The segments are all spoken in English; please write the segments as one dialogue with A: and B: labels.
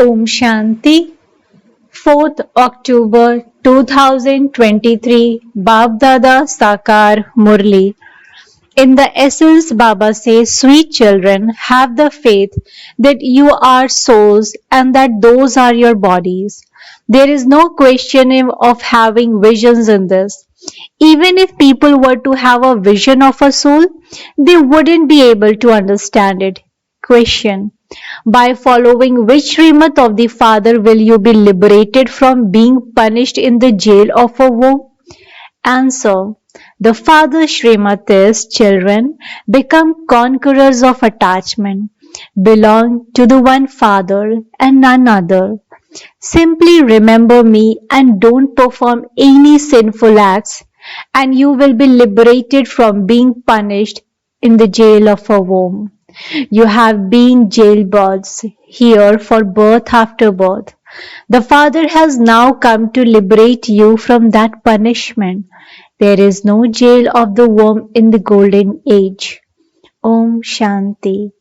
A: Om Shanti, 4th October 2023, Baapdada Sakar Murli. In the essence, Baba says, sweet children, have the faith that you are souls and that those are your bodies. There is no question of having visions in this. Even if people were to have a vision of a soul, they wouldn't be able to understand it. Question. By following which Srimad of the Father will you be liberated from being punished in the jail of a womb? Answer. The Father Srimad is children become conquerors of attachment, belong to the one Father and none other. Simply remember me and don't perform any sinful acts, and you will be liberated from being punished in the jail of a womb. You have been jailbirds here for birth after birth. The Father has now come to liberate you from that punishment. There is no jail of the womb in the golden age. Om Shanti.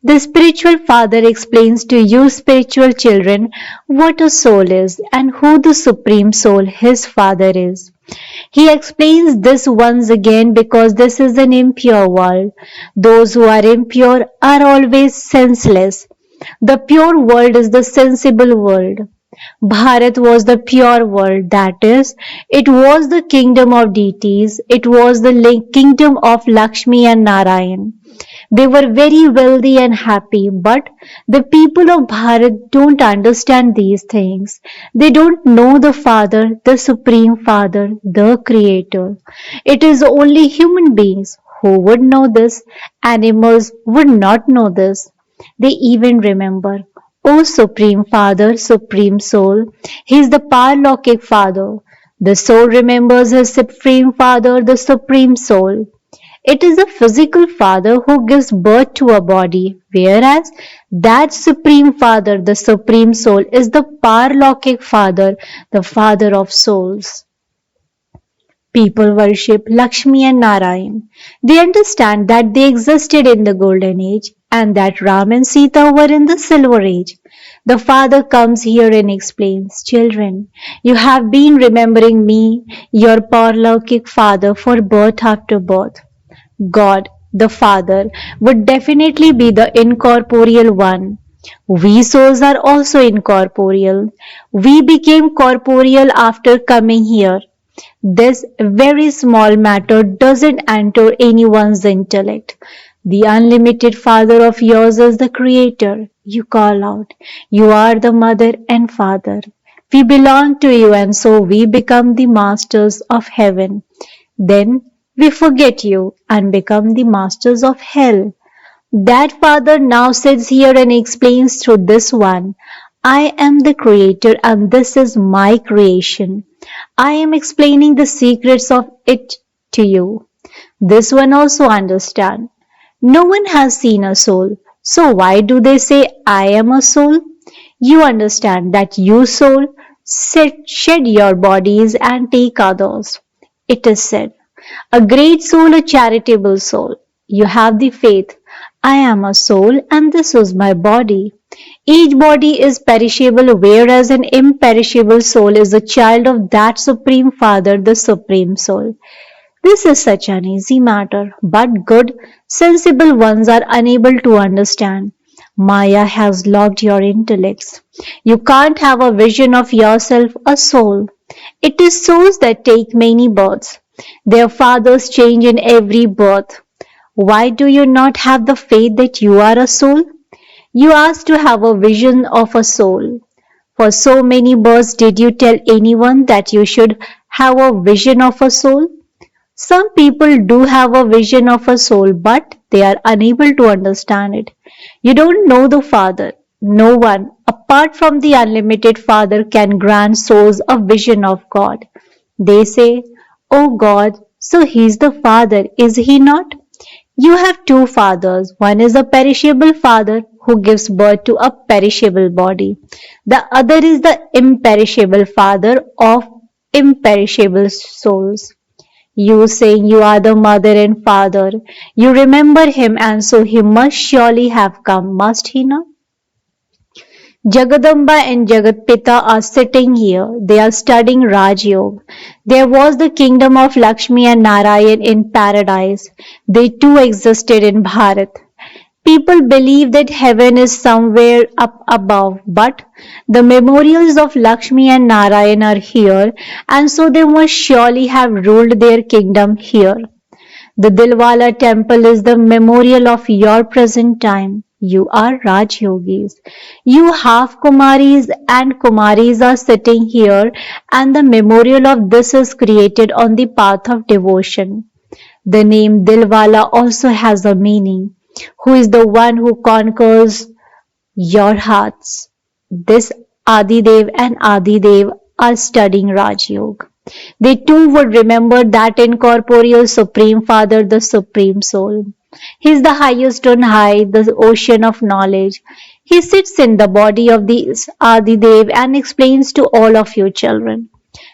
A: The spiritual father explains to you spiritual children what a soul is and who the supreme soul, his father, is. He explains this once again because this is an impure world. Those who are impure are always senseless. The pure world is the sensible world. Bharat was the pure world, that is, it was the kingdom of deities, it was the kingdom of Lakshmi and Narayan. They were very wealthy and happy, but the people of Bharat don't understand these things. They don't know the Father, the Supreme Father, the Creator. It is only human beings who would know this. Animals would not know this. They even remember. O Supreme Father, Supreme Soul, He is the Paralaukic Father. The soul remembers His Supreme Father, the Supreme Soul. It is the physical father who gives birth to a body, whereas that Supreme Father, the Supreme Soul, is the Paralaukic Father, the Father of souls. People worship Lakshmi and Narayan. They understand that they existed in the Golden Age and that Ram and Sita were in the Silver Age. The Father comes here and explains, children, you have been remembering me, your Paralaukic Father, for birth after birth. God, the Father, would definitely be the incorporeal one. We souls are also incorporeal. We became corporeal after coming here. This very small matter doesn't enter anyone's intellect. The unlimited Father of yours is the Creator. You call out. You are the Mother and Father. We belong to you and so we become the masters of heaven. Then we forget you and become the masters of hell. That Father now sits here and explains through this one, I am the Creator and this is my creation. I am explaining the secrets of it to you. This one also understand. No one has seen a soul. So why do they say, I am a soul? You understand that you soul shed your bodies and take others. It is said, a great soul, a charitable soul. You have the faith. I am a soul and this is my body. Each body is perishable, whereas an imperishable soul is a child of that Supreme Father, the Supreme Soul. This is such an easy matter, but good, sensible ones are unable to understand. Maya has locked your intellects. You can't have a vision of yourself a soul. It is souls that take many births. Their fathers change in every birth. Why do you not have the faith that you are a soul? You asked to have a vision of a soul. For so many births did you tell anyone that you should have a vision of a soul? Some people do have a vision of a soul, but they are unable to understand it. You don't know the Father. No one, apart from the unlimited Father, can grant souls a vision of God. They say, Oh God, so He's the Father, is He not? You have two fathers. One is a perishable father who gives birth to a perishable body. The other is the imperishable Father of imperishable souls. You saying you are the mother and father. You remember Him and so He must surely have come, must He not? Jagadamba and Jagatpita are sitting here. They are studying Raj Yoga. There was the kingdom of Lakshmi and Narayan in paradise. They too existed in Bharat. People believe that heaven is somewhere up above, but the memorials of Lakshmi and Narayan are here, and so they must surely have ruled their kingdom here. The Dilwala temple is the memorial of your present time. You are Raj Yogis. You half Kumaris and Kumaris are sitting here, and the memorial of this is created on the path of devotion. The name Dilwala also has a meaning. Who is the one who conquers your hearts? This Adidev and Adidev are studying Raj Yoga. They too would remember that incorporeal Supreme Father, the Supreme Soul. He is the highest on high, the ocean of knowledge. He sits in the body of the Adidev and explains to all of you children.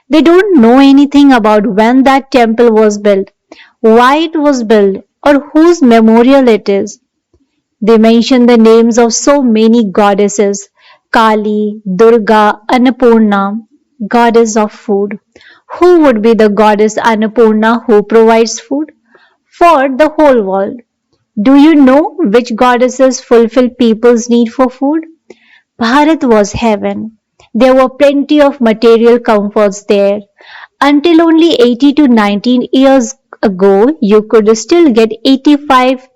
A: They don't know anything about when that temple was built, why it was built, or whose memorial it is. They mention the names of so many goddesses: Kali, Durga, Annapurna, goddess of food. Who would be the goddess Annapurna who provides food for the whole world? Do you know which goddesses fulfill people's need for food? Bharat was heaven. There were plenty of material comforts there. Until only 80 to 19 years ago, you could still get 85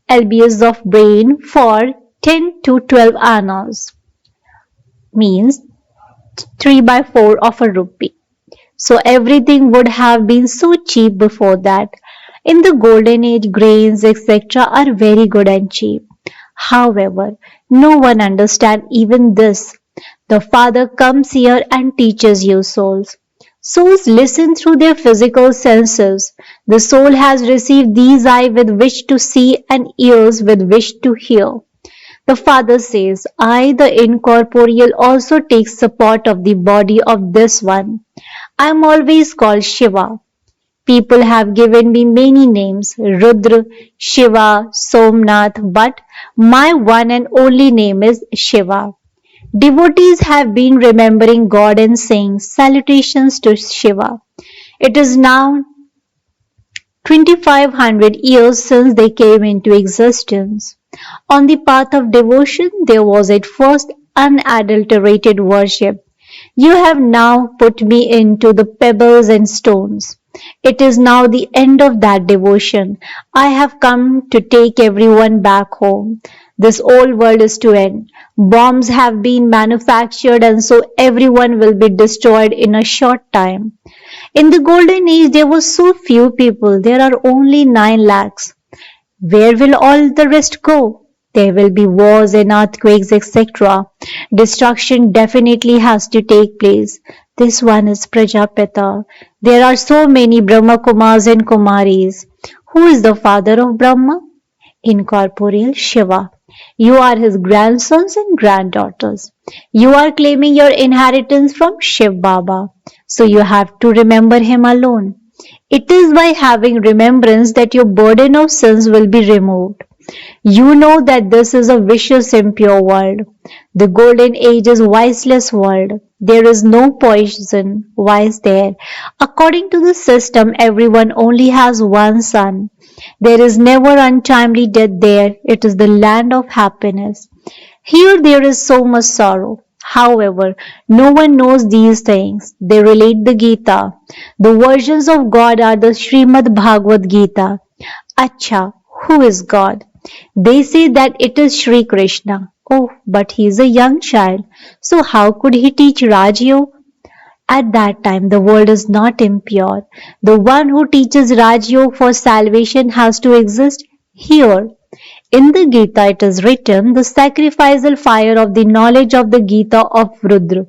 A: lbs of brain for 10 to 12 annas, means 3 by 4 of a rupee. So everything would have been so cheap before that. In the golden age, grains, etc. are very good and cheap. However, no one understands even this. The Father comes here and teaches you souls. Souls listen through their physical senses. The soul has received these eyes with which to see and ears with which to hear. The Father says, I, the incorporeal, also take support of the body of this one. I am always called Shiva. People have given me many names, Rudra, Shiva, Somnath, but my one and only name is Shiva. Devotees have been remembering God and saying salutations to Shiva. It is now 2500 years since they came into existence. On the path of devotion, there was at first unadulterated worship. You have now put me into the pebbles and stones. It is now the end of that devotion. I have come to take everyone back home. This old world is to end. Bombs have been manufactured and so everyone will be destroyed in a short time. In the golden age there were so few people. There are only 9 lakhs. Where will all the rest go? There will be wars and earthquakes, etc. Destruction definitely has to take place. This one is Prajapita. There are so many Brahma Kumars and Kumaris. Who is the father of Brahma? Incorporeal Shiva. You are his grandsons and granddaughters. You are claiming your inheritance from Shiv Baba. So you have to remember him alone. It is by having remembrance that your burden of sins will be removed. You know that this is a vicious, impure world. The golden age is viceless world. There is no poison. Why is there? According to the system, everyone only has one son. There is never untimely death there. It is the land of happiness. Here there is so much sorrow. However, no one knows these things. They relate the Gita. The versions of God are the Srimad Bhagavad Gita. Acha, who is God? They say that it is Sri Krishna. Oh, but he is a young child. So how could he teach Raj Yoga? At that time, the world is not impure. The one who teaches Raj Yoga for salvation has to exist here. In the Gita it is written, the sacrificial fire of the knowledge of the Gita of Rudra.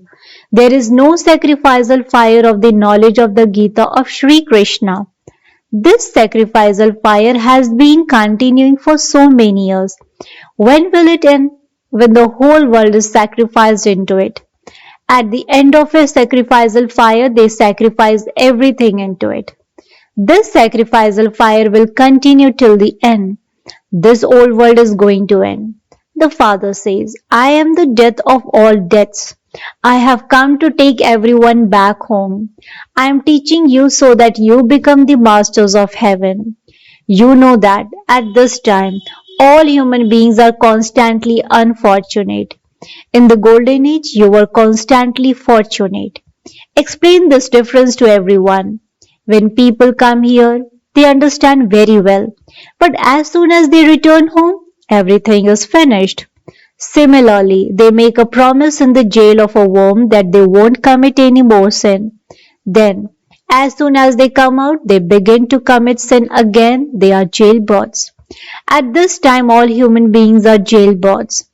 A: There is no sacrificial fire of the knowledge of the Gita of Sri Krishna. This sacrificial fire has been continuing for so many years. When will it end? When the whole world is sacrificed into it. At the end of a sacrificial fire, they sacrifice everything into it. This sacrificial fire will continue till the end. This old world is going to end. The father says, I am the death of all deaths. I have come to take everyone back home. I am teaching you so that you become the masters of heaven. You know that at this time, all human beings are constantly unfortunate. In the golden age, you were constantly fortunate. Explain this difference to everyone. When people come here, they understand very well. But as soon as they return home, everything is finished. Similarly, they make a promise in the jail of a worm that they won't commit any more sin. Then, as soon as they come out, they begin to commit sin again. They are jailbirds. At this time, all human beings are jailbirds.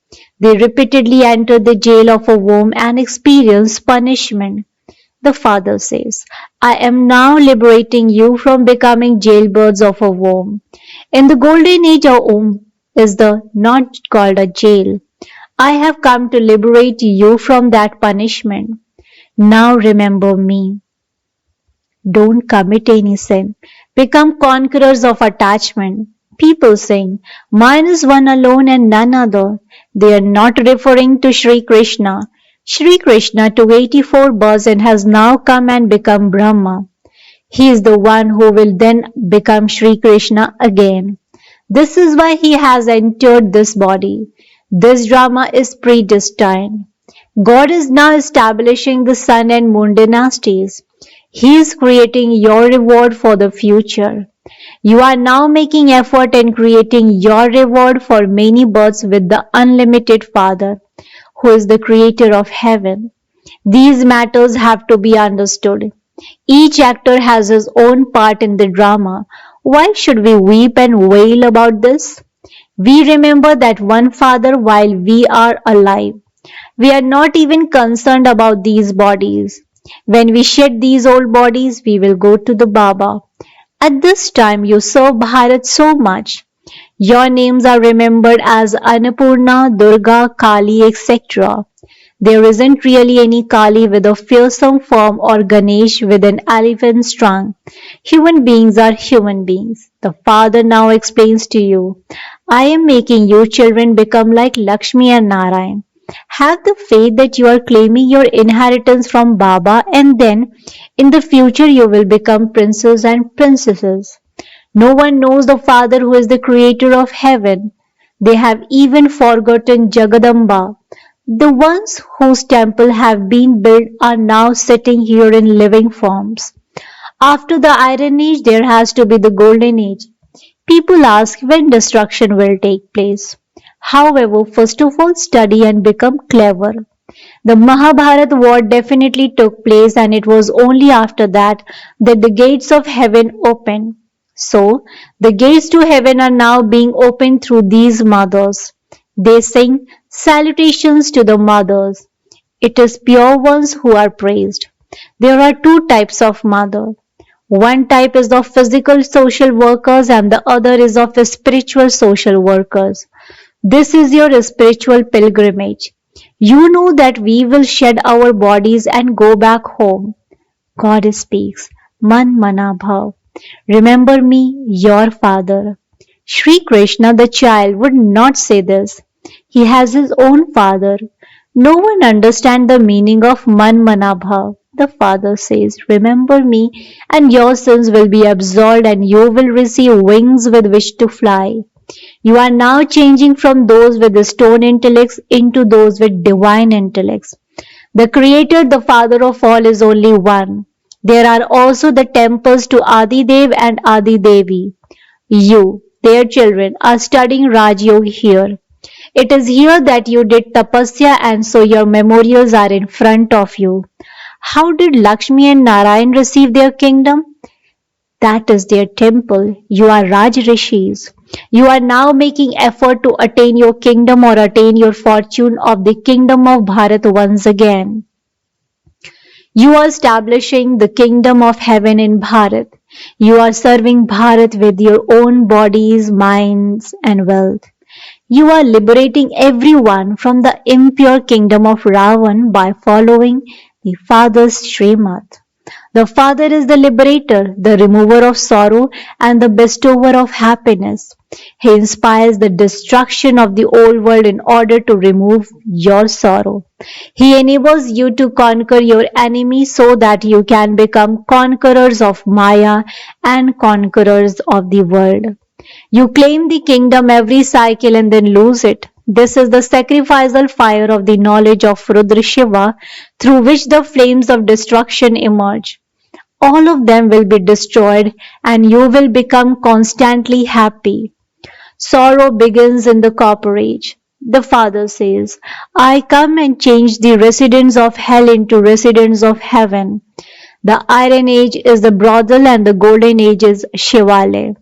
A: They repeatedly enter the jail of a worm and experience punishment. The father says, I am now liberating you from becoming jailbirds of a worm. In the golden age, a worm is the not called a jail. I have come to liberate you from that punishment. Now remember me. Don't commit any sin. Become conquerors of attachment. People saying, mine is one alone and none other. They are not referring to Sri Krishna. Sri Krishna took 84 births and has now come and become Brahma. He is the one who will then become Sri Krishna again. This is why he has entered this body. This drama is predestined. God is now establishing the sun and moon dynasties. He is creating your reward for the future. You are now making effort in creating your reward for many births with the unlimited Father, who is the creator of heaven. These matters have to be understood. Each actor has his own part in the drama. Why should we weep and wail about this? We remember that one Father while we are alive. We are not even concerned about these bodies. When we shed these old bodies, we will go to the Baba. At this time, you serve Bharat so much. Your names are remembered as Annapurna, Durga, Kali, etc. There isn't really any Kali with a fearsome form or Ganesh with an elephant's trunk. Human beings are human beings. The Father now explains to you, I am making you children become like Lakshmi and Narayan. Have the faith that you are claiming your inheritance from Baba and then in the future you will become princes and princesses. No one knows the Father who is the creator of heaven. They have even forgotten Jagadamba. The ones whose temple have been built are now sitting here in living forms. After the Iron Age, there has to be the Golden Age. People ask when destruction will take place. However, first of all, study and become clever. The Mahabharata war definitely took place, and it was only after that that the gates of heaven opened. So, the gates to heaven are now being opened through these mothers. They sing salutations to the mothers. It is pure ones who are praised. There are two types of mother. One type is of physical social workers and the other is of spiritual social workers. This is your spiritual pilgrimage. You know that we will shed our bodies and go back home. God speaks. Man mana bhav. Remember me, your father. Sri Krishna the child would not say this. He has his own father. No one understands the meaning of man mana bhav. The father says, remember me and your sins will be absolved and you will receive wings with which to fly. You are now changing from those with the stone intellects into those with divine intellects. The Creator, the Father of all, is only one. There are also the temples to Adi Dev and Adi Devi. You, their children, are studying Raj Yoga here. It is here that you did tapasya and so your memorials are in front of you. How did Lakshmi and Narayan receive their kingdom? That is their temple. You are Raj Rishis. You are now making effort to attain your kingdom or attain your fortune of the kingdom of Bharat once again. You are establishing the kingdom of heaven in Bharat. You are serving Bharat with your own bodies, minds and wealth. You are liberating everyone from the impure kingdom of Ravan by following the Father's Srimad. The Father is the liberator, the remover of sorrow, and the bestower of happiness. He inspires the destruction of the old world in order to remove your sorrow. He enables you to conquer your enemy so that you can become conquerors of Maya and conquerors of the world. You claim the kingdom every cycle and then lose it. This is the sacrificial fire of the knowledge of Rudra Shiva through which the flames of destruction emerge. All of them will be destroyed and you will become constantly happy. Sorrow begins in the copper age. The Father says, I come and change the residents of hell into residents of heaven. The Iron Age is the brothel and the Golden Age is Shivalaya.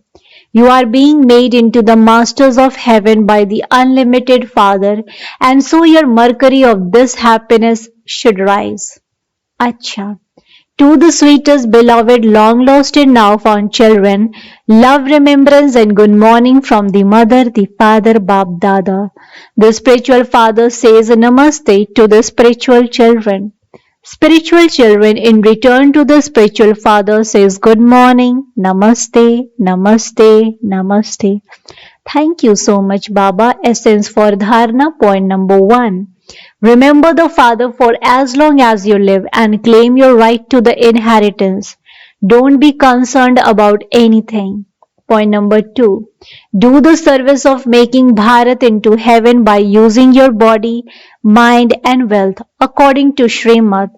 A: You are being made into the masters of heaven by the unlimited Father, and so your mercury of this happiness should rise. Acha. To the sweetest beloved, long lost and now found children, love, remembrance, and good morning from the mother, the father, Baapdada. The spiritual father says namaste to the spiritual children. Spiritual children in return to the spiritual father says good morning, namaste, namaste, namaste. Thank you so much, Baba. Essence for Dharna, point number 1. Remember the Father for as long as you live and claim your right to the inheritance. Don't be concerned about anything. Point number 2. Do the service of making Bharat into heaven by using your body, mind and wealth according to Srimad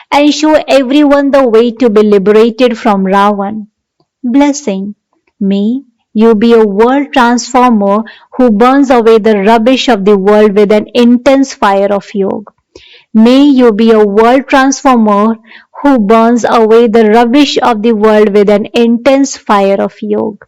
A: and show everyone the way to be liberated from Ravan. Blessing. May you be a world transformer who burns away the rubbish of the world with an intense fire of yoga. May you be a world transformer who burns away the rubbish of the world with an intense fire of yoga.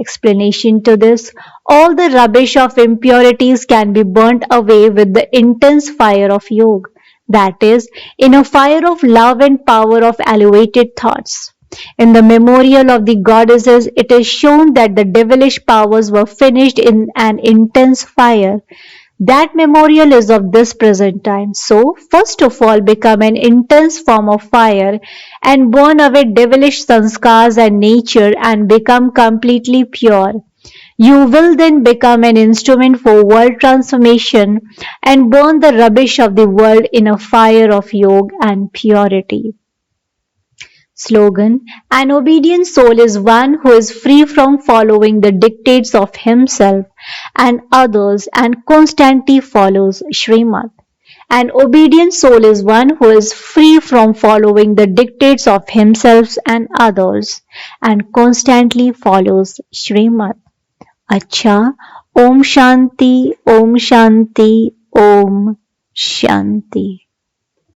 A: Explanation to this: all the rubbish of impurities can be burnt away with the intense fire of yoga, that is, in a fire of love and power of elevated thoughts. In the memorial of the goddesses, it is shown that the devilish powers were finished in an intense fire. That memorial is of this present time. So, first of all, become an intense form of fire and burn away devilish sanskars and nature and become completely pure. You will then become an instrument for world transformation and burn the rubbish of the world in a fire of yoga and purity. Slogan: An obedient soul is one who is free from following the dictates of himself and others and constantly follows Srimad. An obedient soul is one who is free from following the dictates of himself and others and constantly follows Srimad. Acha, Om Shanti, Om Shanti, Om Shanti.